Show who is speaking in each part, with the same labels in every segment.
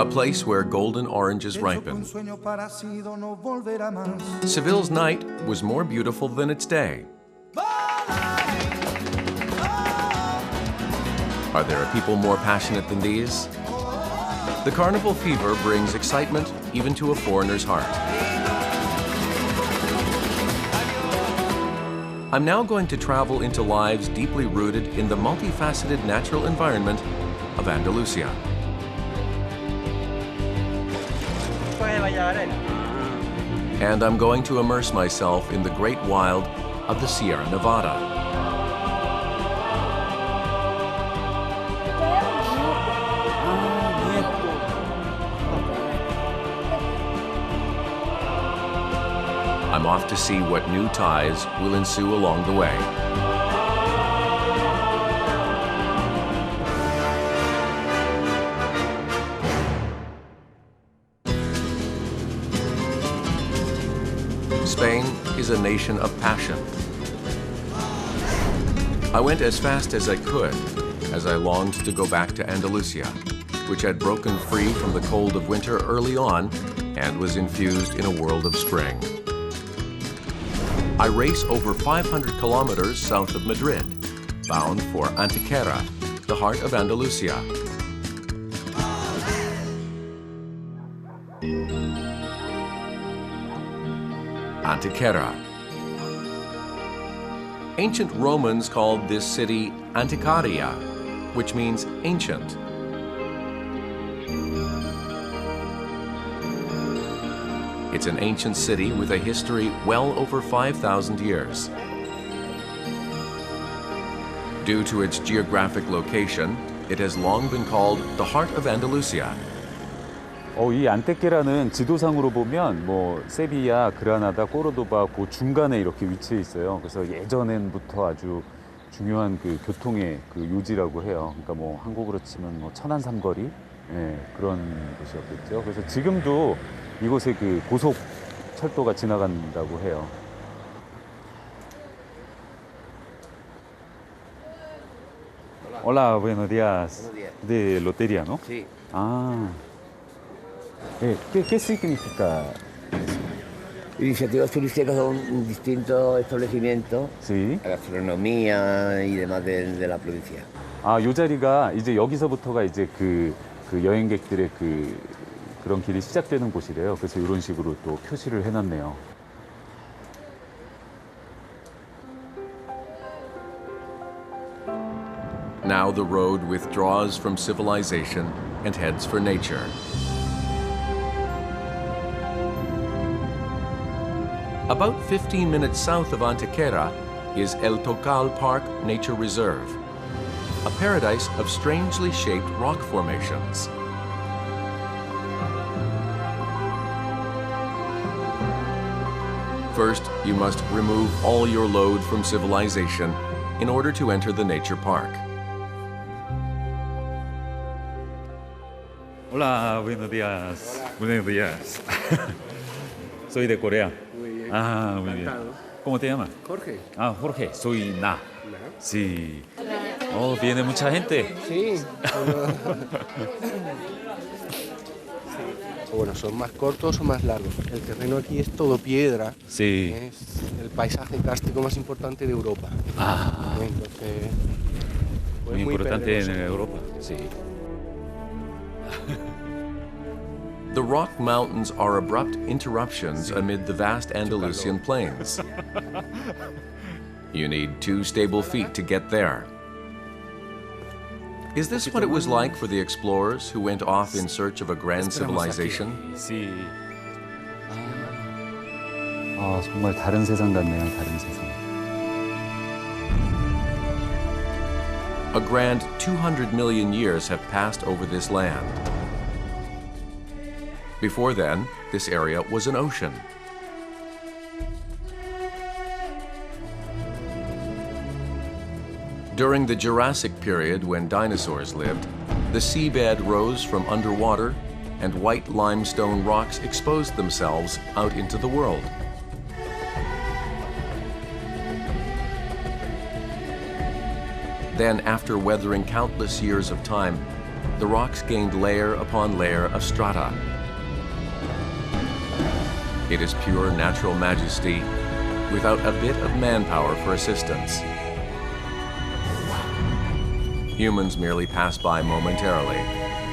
Speaker 1: place where golden oranges ripen. Seville's night was more beautiful than its day. Are there people more passionate than these? The carnival fever brings excitement even to a foreigner's heart. I'm now going to travel into lives deeply rooted in the multifaceted natural environment of Andalusia. And I'm going to immerse myself in the great wild of the Sierra Nevada. I'm off to see what new ties will ensue along the way. Spain is a nation of passion. I went as fast as I could as I longed to go back to Andalusia, which had broken free from the cold of winter early on and was infused in a world of spring. I race over 500 kilometers south of Madrid, bound for Antequera, the heart of Andalusia. Antequera. Ancient Romans called this city Antiquaria, which means ancient. It's an ancient city with a history well over 5,000 years. Due to its geographic location, it has long been called the heart of Andalusia.
Speaker 2: 이 안테케라는 지도상으로 보면 뭐 세비야, 그라나다, 꼬르도바 그 중간에 이렇게 위치해 있어요. 그래서 예전부터 아주 중요한 그 교통의 그 요지라고 해요. 그러니까 뭐 한국으로 치면 뭐 천안 삼거리 그런 곳이었겠죠. 그래서 지금도 이곳에 그 고속 철도가 지나간다고 해요. Hola, buenos días. De lotería, ¿no?
Speaker 3: Sí.
Speaker 2: ¿Qué significa?
Speaker 3: Iniciativas turísticas son distintos establecimientos,
Speaker 2: Sí.
Speaker 3: gastronomía y demás de la provincia.
Speaker 2: 요 자리가 이제 여기서부터가 이제 그 여행객들의 그런 길이 시작되는 곳이래요. 그래서 이런 식으로 또 표시를 해놨네요.
Speaker 1: Now the road withdraws from civilization and heads for nature. About 15 minutes south of Antequera is El Torcal Park Nature Reserve, a paradise of strangely shaped rock formations. First, you must remove all your load from civilization in order to enter the nature park.
Speaker 2: Hola, buenos días. Buenos días. Soy de Corea.
Speaker 4: Muy bien.
Speaker 2: Muy bien. ¿Cómo te llamas?
Speaker 4: Jorge.
Speaker 2: Jorge. Soy Na. Sí. Viene mucha gente.
Speaker 4: Sí. Bueno, son más cortos o más largos. El terreno aquí es todo piedra.
Speaker 2: Sí.
Speaker 4: Es el paisaje kárstico más importante de Europa. Entonces,
Speaker 2: muy importante en
Speaker 4: peligroso.
Speaker 2: Europa. Sí.
Speaker 1: The rock mountains are abrupt interruptions amid the vast Andalusian plains. You need 2 stable feet to get there. Is this what it was like for the explorers who went off in search of a grand civilization?
Speaker 2: Sí. 정말 다른 세상 같네요. 다른 세상.
Speaker 1: A grand 200 million years have passed over this land. Before then, this area was an ocean. During the Jurassic period, when dinosaurs lived, the seabed rose from underwater and white limestone rocks exposed themselves out into the world. Then, after weathering countless years of time, the rocks gained layer upon layer of strata. It is pure natural majesty without a bit of manpower for assistance. Humans merely pass by momentarily,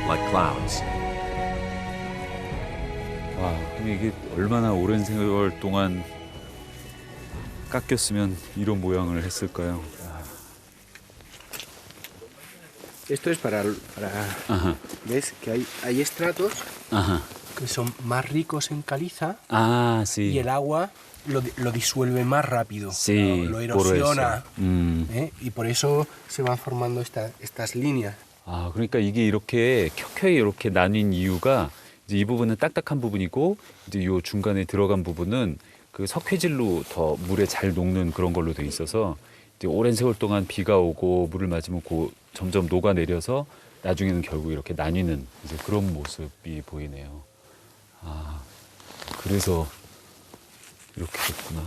Speaker 1: like clouds.
Speaker 2: 와, 이게 얼마나 오랜 세월 동안 깎였으면 이런 모양을 했을까요?
Speaker 4: Esto es para ¿ves? Que hay estratos
Speaker 2: Ajá.
Speaker 4: que son más ricos en caliza
Speaker 2: Ah, sí.
Speaker 4: y el agua lo disuelve más rápido,
Speaker 2: Sí,
Speaker 4: lo erosiona.
Speaker 2: por eso.
Speaker 4: Y por eso se van formando estas líneas.
Speaker 2: 아, 그러니까 이게 이렇게 켜켜이 이렇게 나뉜 이유가 이제 이 부분은 딱딱한 부분이고 이제 이 중간에 들어간 부분은 그 석회질로 더 물에 잘 녹는 그런 걸로 돼 있어서 이제 오랜 세월 동안 비가 오고 물을 맞으면 점점 녹아내려서 나중에는 결국 이렇게 나뉘는 이제 그런 모습이 보이네요. 아, 그래서 이렇게 됐구나.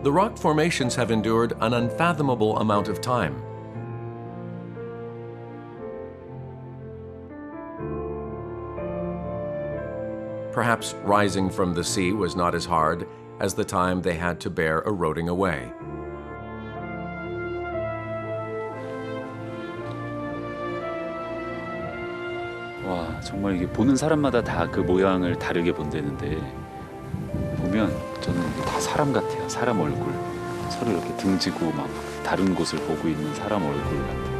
Speaker 1: The rock formations have endured an unfathomable amount of time. Perhaps rising from the sea was not as hard as the time they had to bear eroding away.
Speaker 2: 와, 정말 이게 보는 사람마다 다 그 모양을 다르게 본다는데 보면 저는 다 사람 같아요. 사람 얼굴. 서로 이렇게 등지고 막 다른 곳을 보고 있는 사람 얼굴 같아요.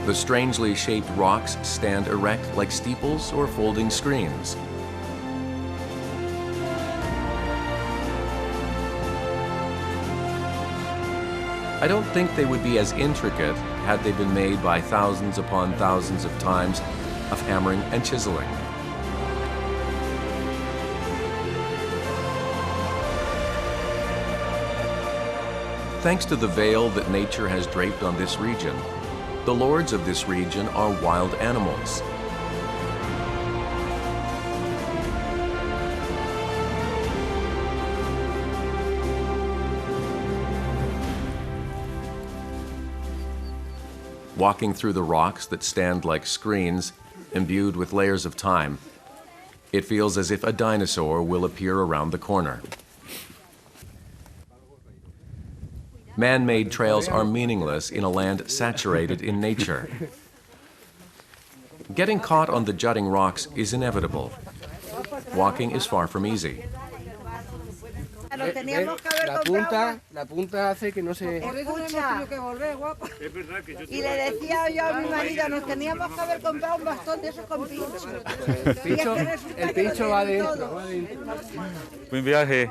Speaker 1: The strangely shaped rocks stand erect like steeples or folding screens. I don't think they would be as intricate had they been made by thousands upon thousands of times of hammering and chiseling. Thanks to the veil that nature has draped on this region, the lords of this region are wild animals. Walking through the rocks that stand like screens, imbued with layers of time, it feels as if a dinosaur will appear around the corner. Man-made trails are meaningless in a land saturated in nature. Getting caught on the jutting rocks is inevitable. Walking is far from easy.
Speaker 4: La punta hace que no se...
Speaker 5: Escucha. Y le decía yo a mi marido, nos teníamos que haber comprado un bastón de esos con pincho.
Speaker 4: El pincho va adentro.
Speaker 2: Buen viaje.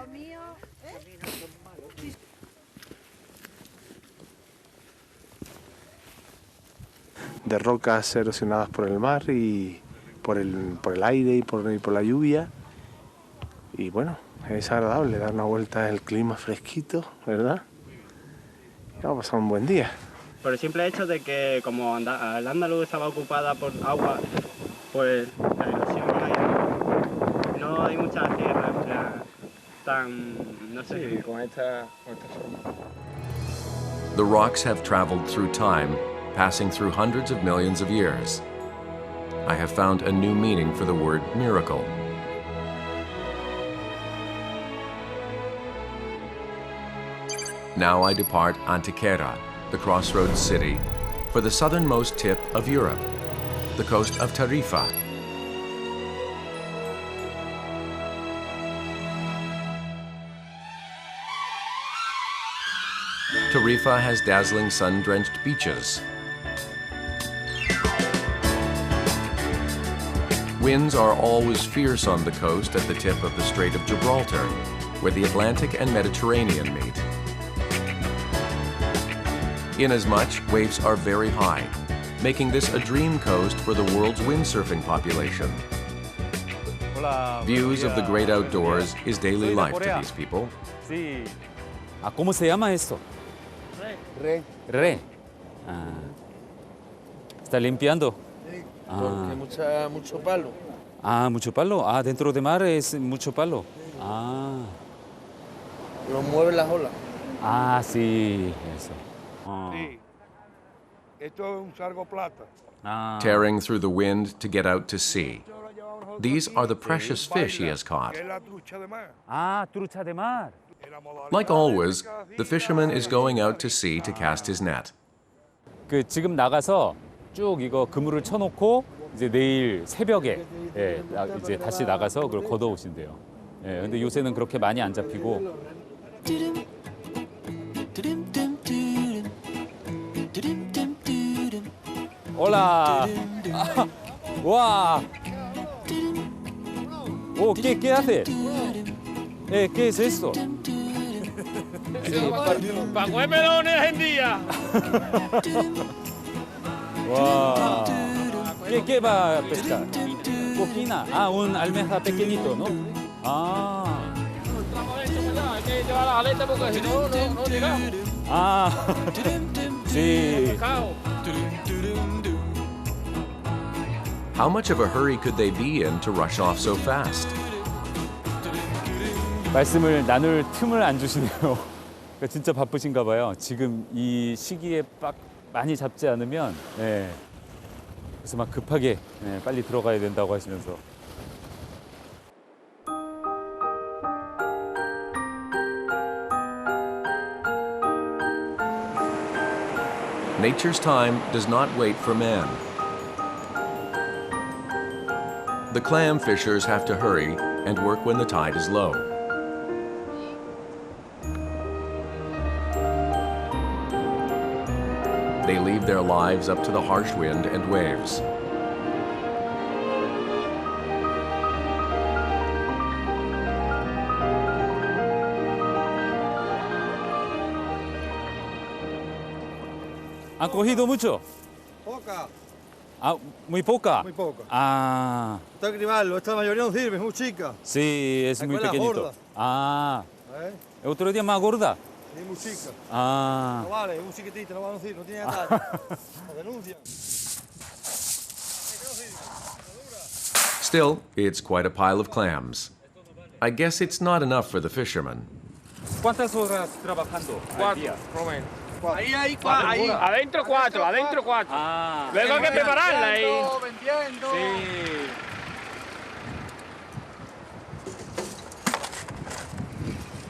Speaker 6: De rocas erosionadas por el mar y por el aire y por la lluvia. Y bueno, es agradable dar una vuelta en el clima fresquito, ¿verdad? Y vamos a pasar un buen día.
Speaker 7: Por el simple hecho de que como el Andaluz estaba ocupada por agua, pues la erosión no hay mucha tierra, o sea, no sé.
Speaker 6: Sí, con esta forma.
Speaker 1: The rocks have traveled through time, passing through hundreds of millions of years. I have found a new meaning for the word miracle. Now I depart Antequera, the crossroads city, for the southernmost tip of Europe, the coast of Tarifa. Tarifa has dazzling sun-drenched beaches. Winds are always fierce on the coast at the tip of the Strait of Gibraltar, where the Atlantic and Mediterranean meet. Inasmuch, waves are very high, making this a dream coast for the world's windsurfing population. Views of the great outdoors is daily life to these people.
Speaker 2: Sí. ¿Cómo se llama esto?
Speaker 4: Re.
Speaker 2: Re. ¿Está limpiando?
Speaker 6: porque mucho palo.
Speaker 2: Ah, mucho palo. Ah, dentro de mar es mucho palo. Ah.
Speaker 6: Lo mueven las olas.
Speaker 2: Ah, sí, eso. Ah.
Speaker 8: Sí. Esto es un sargo plata.
Speaker 2: Ah.
Speaker 1: Tearing through the wind to get out to sea. These are the precious fish he has caught.
Speaker 8: Que es la trucha de mar.
Speaker 2: Ah, trucha de mar.
Speaker 1: Like always, the fisherman is going out to sea to cast his net.
Speaker 2: 그 지금 나가서 쭉 이거 그물을 쳐놓고 이제 내일 새벽에 이제 다시 나가서 그걸 걷어오신대요. 예, 근데 요새는 그렇게 많이 안 잡히고. Hola. Ah, ¡Wow! Oh, ¿qué hace? ¿Qué es esto?
Speaker 8: Para comer melones en día.
Speaker 2: ¡Wow! ¿Qué va a pescar? Coquina. Ah, un almeja pequeñito, ¿no? Ah.
Speaker 8: Hay que llevar la aleta porque si no, no llegamos.
Speaker 2: Ah. Sí.
Speaker 1: How much of a hurry could they be in to rush off so fast?
Speaker 2: 말씀을 나눌 틈을 안 주시네요. 그러니까 진짜 바쁘신가 봐요. 지금 이 시기에 막 많이 잡지 않으면 그래서 막 급하게 빨리 들어가야 된다고 하시면서.
Speaker 1: Nature's time does not wait for man. The clam fishers have to hurry and work when the tide is low. They leave their lives up to the harsh wind and waves.
Speaker 2: ¿Han cogido mucho?
Speaker 9: Poca,
Speaker 2: Ah, muy poca.
Speaker 9: muy poca.
Speaker 2: Ah,
Speaker 9: Está que cribarlo, esta mayoría no sirve, es muy chica.
Speaker 2: sí, es
Speaker 9: Hay
Speaker 2: muy
Speaker 9: buena
Speaker 2: pequeñito.
Speaker 9: gorda.
Speaker 2: Ah,
Speaker 9: ¿Eh?
Speaker 2: el otro día más gorda.
Speaker 9: Es muy chica.
Speaker 2: Ah.
Speaker 9: No vale, es muy chiquitita, no va a decir, no tiene detalle. La denuncian.
Speaker 1: Still, it's quite a pile of clams. I guess it's not enough for the fishermen.
Speaker 2: ¿Cuántas horas trabajando al día?
Speaker 8: Ahí, adentro cuatro.
Speaker 2: Ah,
Speaker 8: Luego hay que prepararla ahí.
Speaker 9: Vendiendo.
Speaker 2: sí.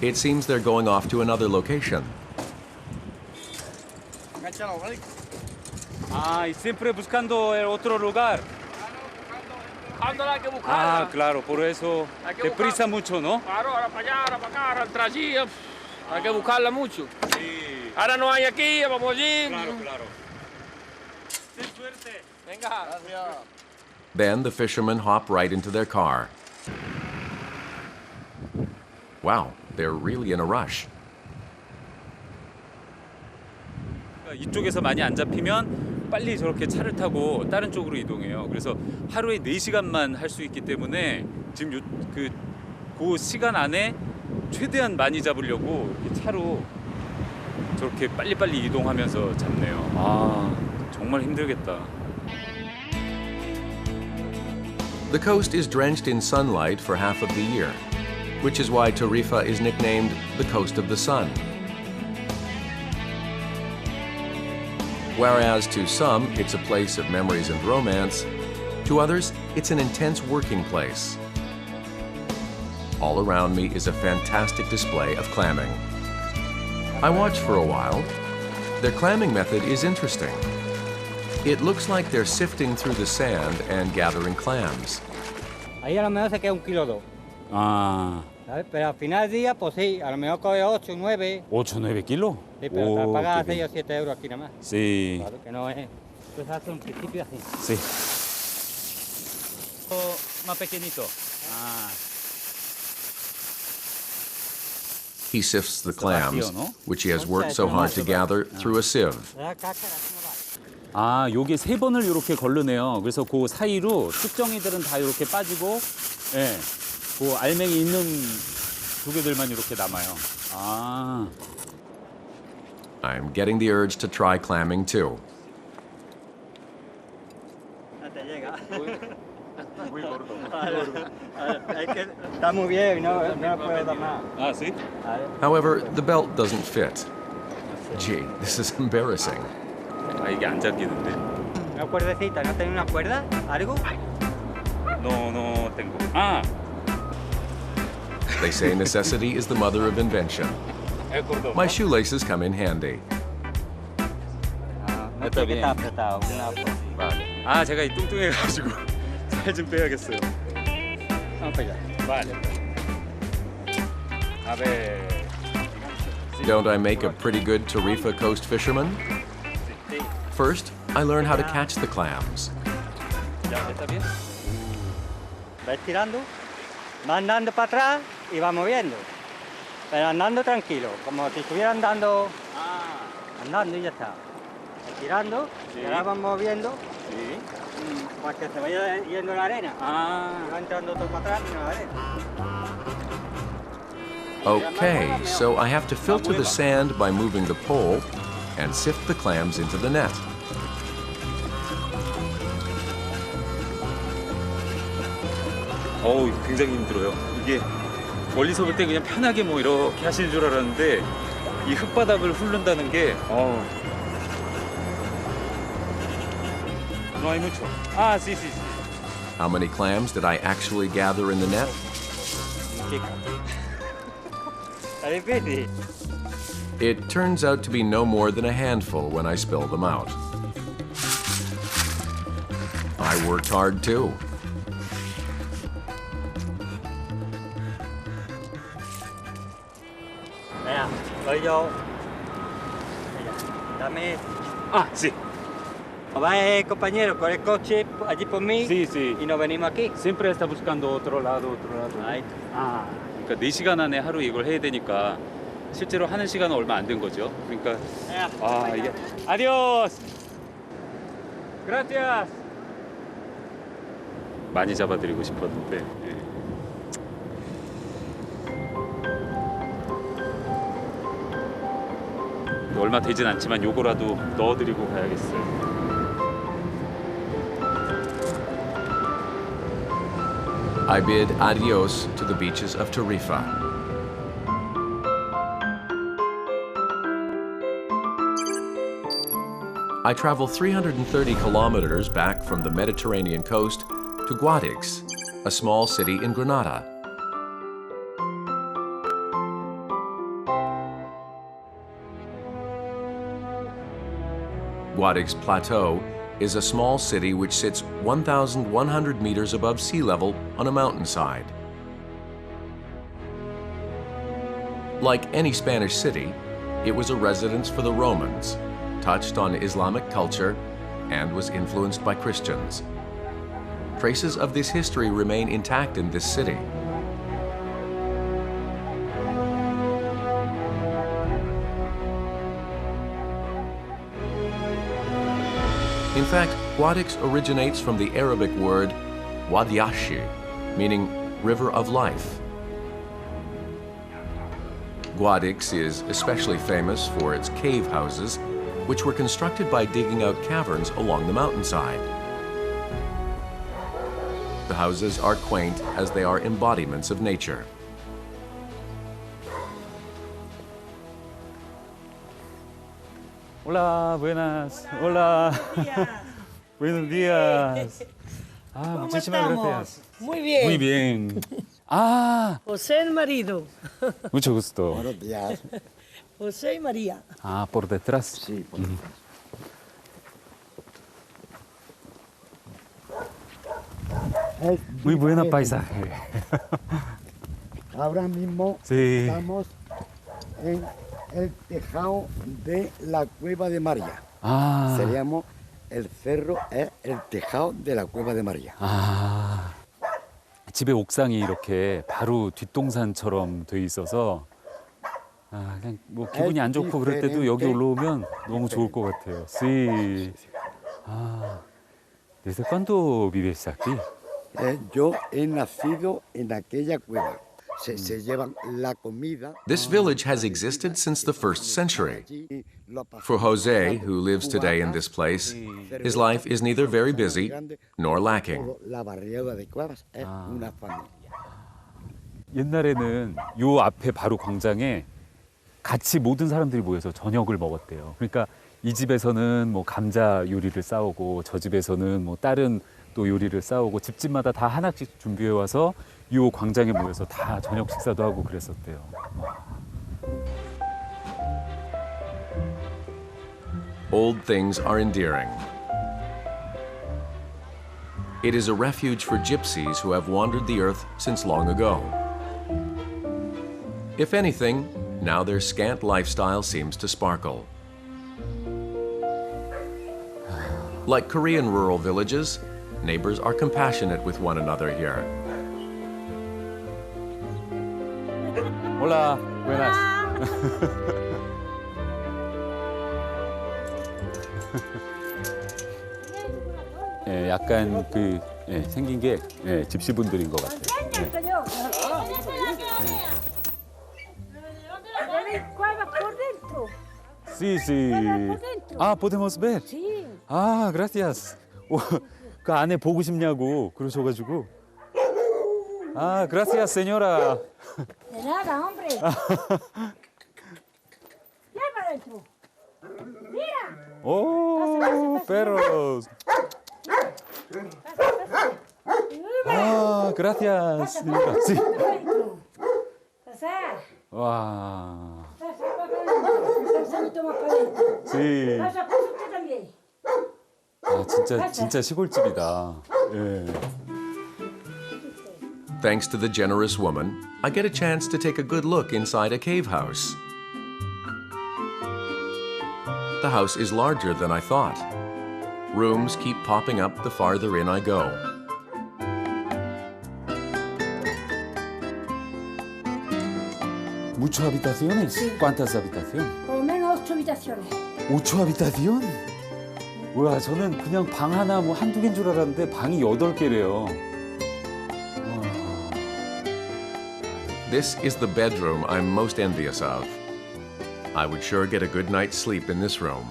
Speaker 1: It seems they're going off to another location.
Speaker 9: Enganchalo, ¿vale?
Speaker 2: Ah, y siempre buscando el otro lugar.
Speaker 8: Buscándola hay que buscarla.
Speaker 2: Ah, claro, por eso
Speaker 8: Hay que
Speaker 2: te
Speaker 8: buscar.
Speaker 2: prisa mucho, ¿no?
Speaker 8: Claro, ahora para allá, ahora para acá, ahora tras allí. Hay que buscarla mucho.
Speaker 2: Sí.
Speaker 8: Ahora no hay aquí, vamos allí.
Speaker 2: Claro, claro. Ten suerte.
Speaker 8: Venga.
Speaker 1: Then the fishermen hop right into their car. Wow, they're really in a rush.
Speaker 2: 이쪽에서 많이 안 잡히면 빨리 저렇게 차를 타고 다른 쪽으로 이동해요. 그래서 하루에 4시간만 할 수 있기 때문에 지금 그 시간 안에 최대한 많이 잡으려고 이렇게 차로 저렇게 빨리빨리 이동하면서 잡네요. 아, 정말 힘들겠다.
Speaker 1: The coast is drenched in sunlight for half of the year, which is why Tarifa is nicknamed the Coast of the Sun. Whereas to some, it's a place of memories and romance, to others, it's an intense working place. All around me is a fantastic display of clamming. I watch for a while. Their clamming method is interesting. It looks like they're sifting through the sand and gathering clams.
Speaker 10: Ahí a lo mejor se queda 1,2 kilos.
Speaker 2: 아,
Speaker 10: ¿Sabes? Pero al final del día, pues sí, a lo mejor coge 8, 9.
Speaker 2: 8, 9 kilos?
Speaker 10: Sí, pero te pagas 6 o 7 euros aquí nada más.
Speaker 2: Sí,
Speaker 10: Claro que no es. Entonces hace un principio así.
Speaker 2: sí. Más pequeñito. Ah.
Speaker 1: He sifts the clams,
Speaker 2: ¿no?
Speaker 1: which he has worked so hard to gather, through a sieve.
Speaker 10: La cáscara así no va.
Speaker 2: 아, 요게 3번을 이렇게 걸르네요. 그래서 그 사이로 숙정이들은 다 이렇게 빠지고, 예, 그 알맹이 있는 조개들만 이렇게 남아요. 아,
Speaker 1: I'm getting the urge to try clamming too.
Speaker 10: No te llega.
Speaker 2: Muy gordo.
Speaker 10: Es que está muy bien y no puedo dar más.
Speaker 2: Ah, ¿sí?
Speaker 1: However, the belt doesn't fit. Gee, this is embarrassing.
Speaker 2: 아, 이게 안 잡히는데.
Speaker 10: Una cuerdecita, ¿no tenés una cuerda? ¿Algo?
Speaker 2: No tengo. Ah,
Speaker 1: They say necessity is the mother of invention.
Speaker 2: el gordo.
Speaker 1: My shoelaces come in handy.
Speaker 10: No tiene que estar apretado.
Speaker 2: Vale. 아, 제가 이 뚱뚱해가지고 살 좀 빼야겠어요.
Speaker 10: Vamos para allá.
Speaker 2: Vale. A ver.
Speaker 1: Don't I make a pretty good Tarifa coast fisherman? First, I learn how to catch the clams.
Speaker 2: Ya, ¿está bien?
Speaker 10: Va estirando, va andando para atrás y va moviendo. Pero andando tranquilo, como si estuviera andando, andando y ya está. Estirando, y ahora va moviendo, para que se vaya yendo la arena. Y va entrando todo para atrás y no la arena.
Speaker 1: Okay, so I have to filter the sand by moving the pole and sift the clams into the net.
Speaker 2: 어우, 굉장히 힘들어요. 이게 멀리서 볼 때 그냥 편하게 뭐 이렇게 하시는 줄 알았는데 이 흙바닥을 훑는다는 게 No hay mucho. Ah, sí.
Speaker 1: How many clams did I actually gather in the net? It turns out to be no more than a handful when I spill them out. I worked hard too.
Speaker 10: Mira, soy yo. Mira, dame.
Speaker 2: Ah, sí.
Speaker 10: Va el compañero con el coche allí por mí
Speaker 2: Sí.
Speaker 10: y nos venimos aquí.
Speaker 2: Siempre está buscando otro lado.
Speaker 10: Ahí.
Speaker 2: 그러니까 4시간 안에 하루 이걸 해야 되니까 실제로 하는 시간은 얼마 안 된 거죠. 그러니까 이게 아디오스. Gracias. 많이 잡아드리고 싶었는데. 얼마 되진 않지만 요거라도 넣어드리고 가야겠어요.
Speaker 1: I bid adios to the beaches of Tarifa. I travel 330 kilometers back from the Mediterranean coast to Wadix, a small city in Granada. Wadix Plateau is a small city which sits 1,100 meters above sea level on a mountainside. Like any Spanish city, it was a residence for the Romans, touched on Islamic culture, and was influenced by Christians. Traces of this history remain intact in this city. In fact, Wadix originates from the Arabic word wadiashi, meaning river of life. Wadix is especially famous for its cave houses, which were constructed by digging out caverns along the mountainside. The houses are quaint as they are embodiments of nature.
Speaker 2: Hola, buenas. Hola. Buenos días. Muchísimas gracias.
Speaker 11: Muy bien.
Speaker 2: Muy bien.
Speaker 11: José el marido.
Speaker 2: Mucho gusto.
Speaker 9: Buenos días.
Speaker 11: José y María.
Speaker 2: Por detrás.
Speaker 9: Sí,
Speaker 2: Muy buena paisaje.
Speaker 9: Ahora mismo
Speaker 2: Sí.
Speaker 9: estamos en el tejado de la cueva de María. Seríamos el cerro es el tejado de la cueva de María.
Speaker 2: 집의 옥상이 이렇게 바로 뒷동산처럼 돼 있어서 그냥 뭐 기분이 안 좋고 그럴 때도 여기 올라오면 너무 좋을 것 같아요. Sí. ¿Desde cuándo vives aquí?
Speaker 9: Yo he nacido en aquella cueva. se llevan la comida.
Speaker 1: This village has existed since the 1st century. For Jose, who lives today in this place, his life is neither very busy nor lacking.
Speaker 9: La barriada de Cuevas es una familia.
Speaker 2: 옛날에는 요 앞에 바로 광장에 같이 모든 사람들이 모여서 저녁을 먹었대요. 그러니까 이 집에서는 뭐 감자 요리를 싸오고 저 집에서는 뭐 다른 또 요리를 싸오고 집집마다 다 하나씩 준비해 와서 요 광장에 모여서 다 저녁 식사도 하고 그랬었대요.
Speaker 1: Old things are endearing. It is a refuge for gypsies who have wandered the earth since long ago. If anything, now their scant lifestyle seems to sparkle. Like Korean rural villages, neighbors are compassionate with one another here.
Speaker 2: Hola, buenas. 예, 약간 그 생긴 게 집시분들인 것 같아요. Sí, sí. Ah, podemos ver.
Speaker 11: Sí.
Speaker 2: Ah, gracias. 그 안에 보고 싶냐고 그러셔가지고. Ah, gracias, señora.
Speaker 11: De nada, hombre. Ya para adentro. Mira.
Speaker 2: Oh, perros. Ah, gracias. señora. Sí. 와. Sí. 아, 진짜 시골집이다. 예.
Speaker 1: Thanks to the generous woman, I get a chance to take a good look inside a cave house. The house is larger than I thought. Rooms keep popping up the farther in I go.
Speaker 2: ¿Muchas habitaciones?
Speaker 11: Sí.
Speaker 2: ¿Cuántas habitaciones?
Speaker 11: Por lo menos 8 habitaciones.
Speaker 2: ¿8 habitación? 와, 저는 그냥 방 하나 뭐 한두 개인 줄 알았는데 방이 8개래요.
Speaker 1: This is the bedroom I'm most envious of. I would sure get a good night's sleep in this room.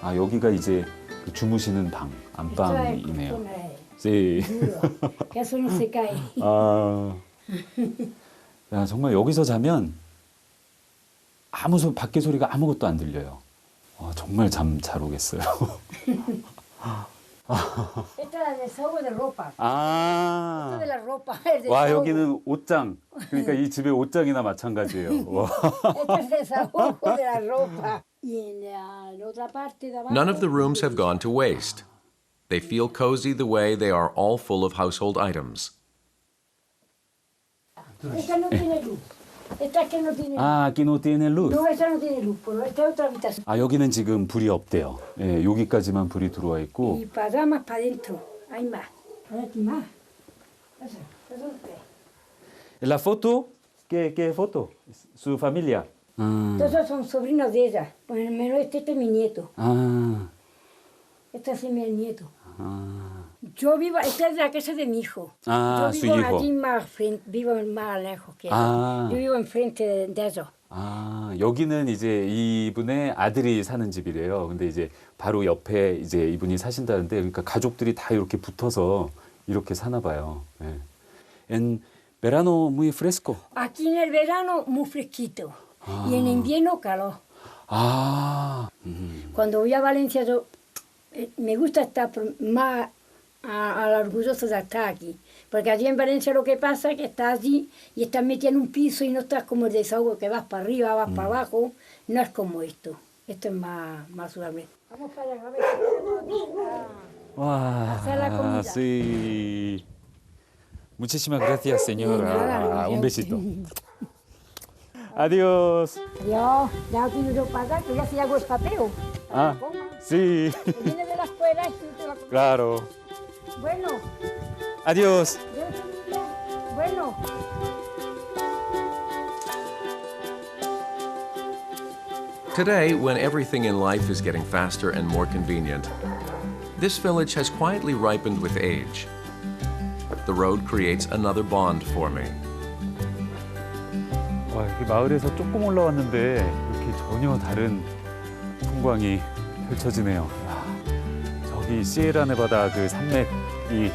Speaker 2: 아, 여기가 이제 그 주무시는 방, 안방이네요. 네.
Speaker 11: Que eso no se cae.
Speaker 2: 아, 야, 정말 여기서 자면 밖에 소리가 아무것도 안 들려요. 정말 잠 잘 오겠어요.
Speaker 11: Esta es la desahogo de ropa.
Speaker 2: 아.
Speaker 11: Esto de la ropa. El desahogo.
Speaker 2: 와, 여기는 옷장. 그러니까 이 집의 옷장이나 마찬가지예요. 와.
Speaker 11: Esto es el desahogo de la ropa. Y en la otra parte de abajo.
Speaker 1: None of the rooms have gone to waste. They feel cozy the way they are all full of household items.
Speaker 11: Esta no tiene luz. Esta es que no tiene luz.
Speaker 2: 아, aquí no tiene luz.
Speaker 11: No, esta no tiene luz, pero esta es otra habitación.
Speaker 2: 아, 여기는 지금 불이 없대요. 예, 여기까지만 불이 들어와 있고.
Speaker 11: Y para allá más para adentro. Hay más. Hay aquí más. Eso es.
Speaker 2: La foto, ¿qué foto? Su familia.
Speaker 11: Todos son sobrinos de ella. Por lo menos este es mi nieto.
Speaker 2: 아.
Speaker 11: Este es mi nieto.
Speaker 2: 아.
Speaker 11: Yo vivo, esta es la casa de mi hijo.
Speaker 2: Ah,
Speaker 11: yo vivo
Speaker 2: su hijo.
Speaker 11: allí vivo más lejos que
Speaker 2: Ah.
Speaker 11: yo vivo enfrente de ellos.
Speaker 2: 아, 여기는 이제 이분의 아들이 사는 집이래요. 근데 이제 바로 옆에 이제 이분이 사신다는데, 그러니까 가족들이 다 이렇게 붙어서 이렇게 사나 봐요. 예. En verano muy fresco.
Speaker 11: Aquí en el verano muy fresquito y en invierno calor.
Speaker 2: 아.
Speaker 11: Cuando voy a Valencia yo me gusta estar más al orgulloso de estar aquí. Porque allí en Valencia lo que pasa es que estás allí y estás metido en un piso y no estás como el desahogo que vas para arriba, vas para abajo. No es como esto. Esto es más suave. Vamos para allá, a ver.
Speaker 2: 와,
Speaker 11: Hacer la comida.
Speaker 2: sí. Muchísimas gracias, señora. Un besito. Adiós.
Speaker 11: Adiós. Ya no tengo yo para acá, que ya se hago el papeo.
Speaker 2: Ah, sí.
Speaker 11: Viene de la escuela y tú te vas a comer.
Speaker 2: Claro.
Speaker 11: Bueno.
Speaker 2: Adiós.
Speaker 11: Bueno.
Speaker 1: Today, when everything in life is getting faster and more convenient, this village has quietly ripened with age. The road creates another bond for me.
Speaker 2: 와, 여기 마을에서 조금 올라왔는데 이렇게 전혀 다른 풍광이 펼쳐지네요. 야, 저기 시에라네바다 그 산맥이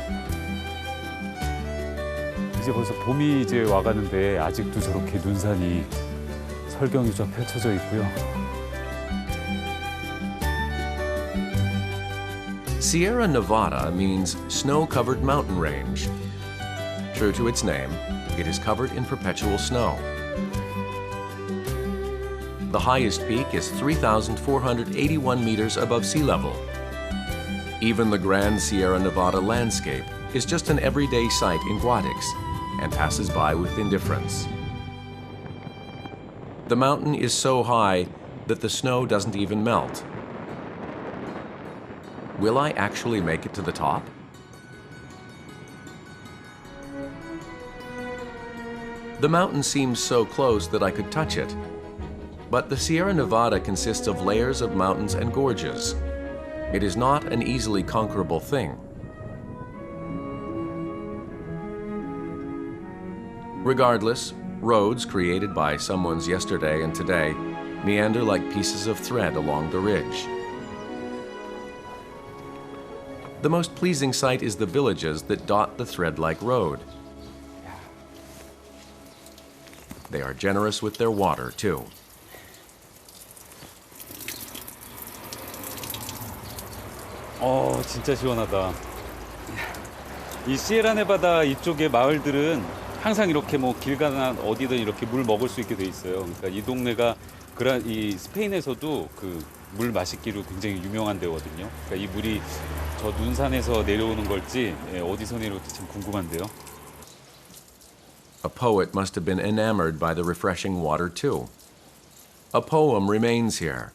Speaker 2: 이제 벌써 봄이 이제 와가는데 아직도 저렇게 눈산이 설경이 쫙 펼쳐져 있고요.
Speaker 1: Sierra Nevada means snow-covered mountain range. True to its name, it is covered in perpetual snow. The highest peak is 3,481 meters above sea level. Even the Grand Sierra Nevada landscape is just an everyday sight in Wadix and passes by with indifference. The mountain is so high that the snow doesn't even melt. Will I actually make it to the top? The mountain seems so close that I could touch it. But the Sierra Nevada consists of layers of mountains and gorges. It is not an easily conquerable thing. Regardless, roads created by someone's yesterday and today meander like pieces of thread along the ridge. The most pleasing sight is the villages that dot the thread-like road. They are generous with their water, too.
Speaker 2: 진짜 시원하다. 이 시에라네바다 이쪽의 마을들은 항상 이렇게 뭐 길 가나 어디든 이렇게 물 먹을 수 있게 돼 있어요. 그러니까 이 동네가 이 스페인에서도 그 물 마시기로 굉장히 유명한 데거든요. 그러니까 이 물이 저 눈산에서 내려오는 걸지 어디서 내려올지 참 궁금한데요.
Speaker 1: A poet must have been enamored by the refreshing water too. A poem remains here.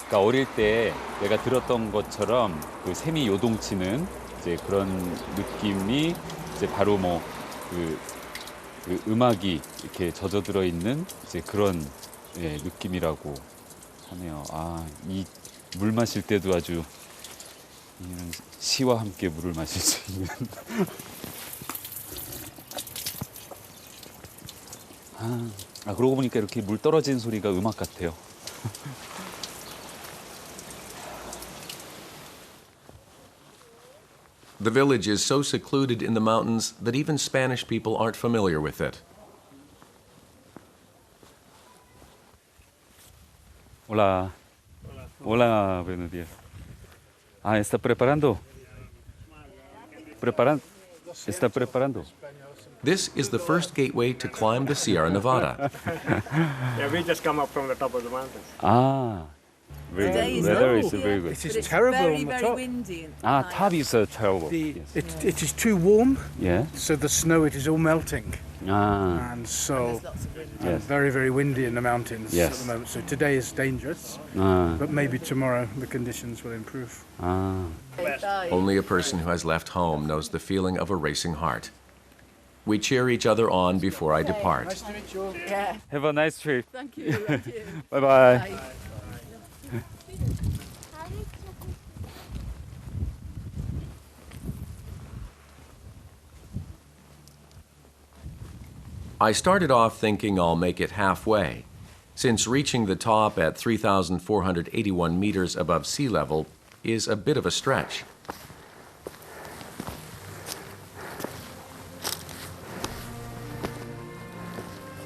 Speaker 2: 그러니까 어릴 때 내가 들었던 것처럼 그 샘이 요동치는 이제 그런 느낌이 이제 바로 뭐 그 음악이 이렇게 젖어들어 있는 이제 그런 느낌이라고 하네요. 이 물 마실 때도 아주 이런 시와 함께 물을 마실 수 있는. 그러고 보니까 이렇게 물 떨어지는 소리가 음악 같아요.
Speaker 1: The village is so secluded in the mountains that even Spanish people aren't familiar with it.
Speaker 2: Hola. Hola, buenos días. ¿Está preparando? ¿Está preparando?
Speaker 1: This is the first gateway to climb the Sierra Nevada.
Speaker 7: Yeah, we just come up from the top of the mountains.
Speaker 2: Very good. Weather is very good.
Speaker 12: It is terrible
Speaker 13: very,
Speaker 12: on the
Speaker 13: very
Speaker 12: top.
Speaker 13: windy.
Speaker 2: Top is terrible.
Speaker 12: It is too warm.
Speaker 2: Yeah.
Speaker 12: So the snow, it is all melting. And so very, very windy in the mountains at the moment. So today is dangerous, but maybe tomorrow the conditions will improve.
Speaker 1: Only a person who has left home knows the feeling of a racing heart. We cheer each other on before I depart.
Speaker 12: Nice to meet you.
Speaker 13: Yeah.
Speaker 2: Have a nice trip.
Speaker 13: Thank you.
Speaker 2: Bye-bye.
Speaker 13: Bye.
Speaker 1: I started off thinking I'll make it halfway, since reaching the top at 3,481 meters above sea level is a bit of a stretch.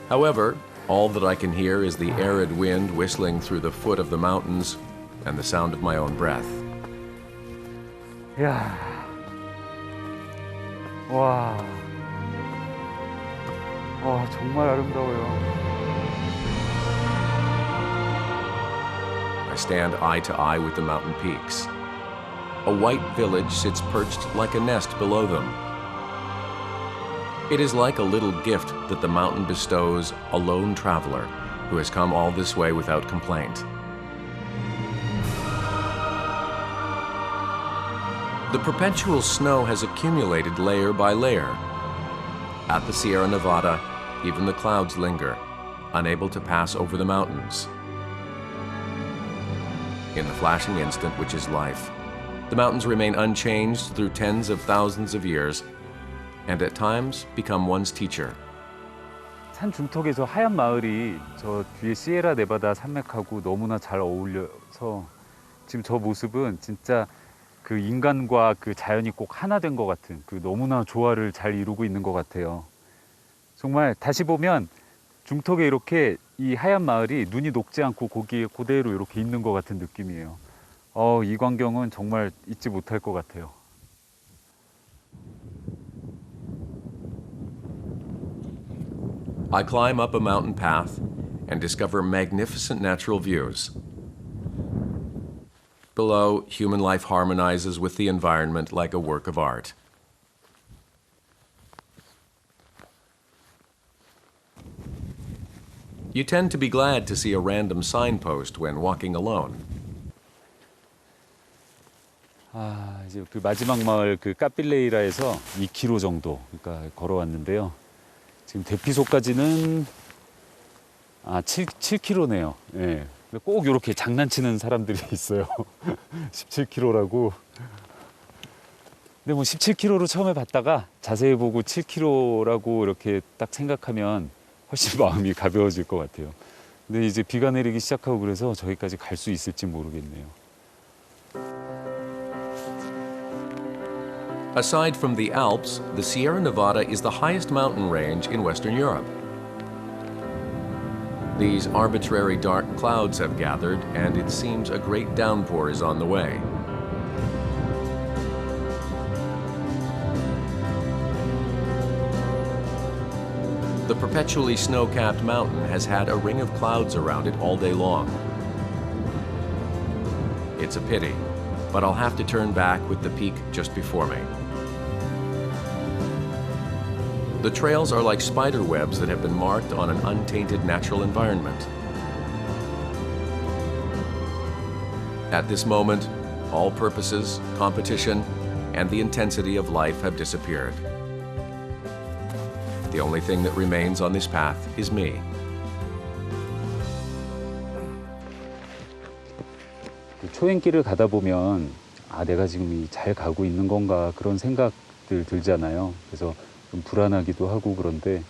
Speaker 1: However, all that I can hear is the arid wind whistling through the foot of the mountains and the sound of my own breath.
Speaker 2: 야. 와. 정말 아름다워요.
Speaker 1: I stand eye to eye with the mountain peaks. A white village sits perched like a nest below them. It is like a little gift that the mountain bestows a lone traveler who has come all this way without complaint. The perpetual snow has accumulated layer by layer. At the Sierra Nevada, even the clouds linger, unable to pass over the mountains. In the flashing instant which is life, the mountains remain unchanged through tens of thousands of years, and at times become one's teacher.
Speaker 2: 산 중턱에 저 하얀 마을이 저 뒤에 시에라 네바다 산맥하고 너무나 잘 어울려서 지금 저 모습은 진짜 그 인간과 그 자연이 꼭 하나 된 것 같은 그 너무나 조화를 잘 이루고 있는 것 같아요. 정말 다시 보면 중턱에 이렇게 이 하얀 마을이 눈이 녹지 않고 거기에 그대로 이렇게 있는 것 같은 느낌이에요. 이 광경은 정말 잊지 못할 것 같아요.
Speaker 1: I climb up a mountain path and discover magnificent natural views. Below, human life harmonizes with the environment like a work of art. You tend to be glad to see a random signpost when walking alone.
Speaker 2: 이제 그 마지막 마을 그 까필레이라에서 2km 정도 그러니까 걸어왔는데요. 지금 대피소까지는 7km네요. 예. 꼭 이렇게 장난치는 사람들이 있어요. 17km라고. 근데 뭐 17km로 처음에 봤다가 자세히 보고 7km라고 이렇게 딱 생각하면 훨씬 마음이 가벼워질 것 같아요. 근데 이제 비가 내리기 시작하고 그래서 저기까지 갈 수 있을지 모르겠네요.
Speaker 1: Aside from the Alps, the Sierra Nevada is the highest mountain range in Western Europe. These arbitrary dark clouds have gathered, and it seems a great downpour is on the way. The perpetually snow-capped mountain has had a ring of clouds around it all day long. It's a pity, but I'll have to turn back with the peak just before me. The trails are like spider webs that have been marked on an untainted natural environment. At this moment, all purposes, competition, and the intensity of life have disappeared. The only thing that remains on this path is me.
Speaker 2: 초행길을 가다 보면 내가 지금 잘 가고 있는 건가 그런 생각들 들잖아요. 그래서 좀 불안하기도 하고 그런데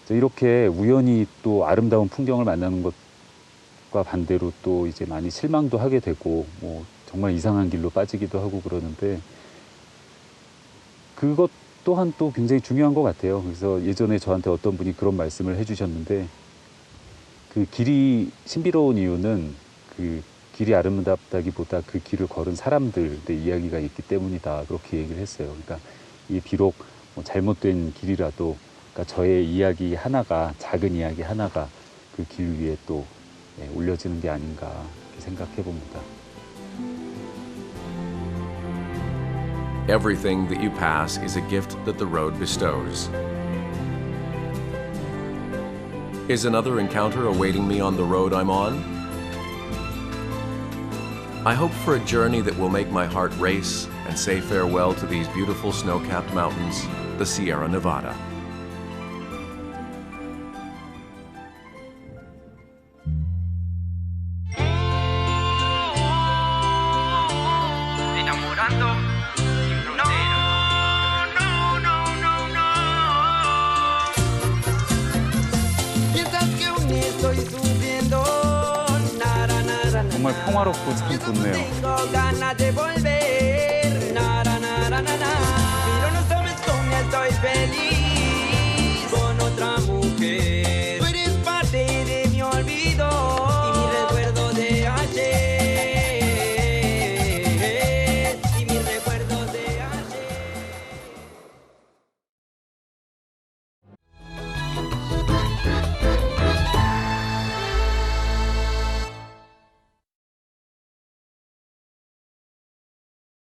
Speaker 2: 이렇게 우연히 또 아름다운 풍경을 만나는 것과 반대로 또 이제 많이 실망도 하게 되고 뭐 정말 이상한 길로 빠지기도 하고 그러는데 그것 또한 또 굉장히 중요한 것 같아요. 그래서 예전에 저한테 어떤 분이 그런 말씀을 해주셨는데 그 길이 신비로운 이유는 그 길이 아름답다기보다 그 길을 걸은 사람들의 이야기가 있기 때문이다 그렇게 얘기를 했어요. 그러니까 이 비록 뭐 잘못된 길이라도 그러니까 저의 이야기 하나가 작은 이야기 하나가 그 길 위에 또 올려지는 게 아닌가 이렇게 생각해 봅니다.
Speaker 1: Everything that you pass is a gift that the road bestows. Is another encounter awaiting me on the road I'm on? I hope for a journey that will make my heart race and say farewell to these beautiful snow-capped mountains, the Sierra Nevada.
Speaker 2: 정말 평화롭고 참 좋네요.
Speaker 13: Pero no sabes cómo estoy feliz.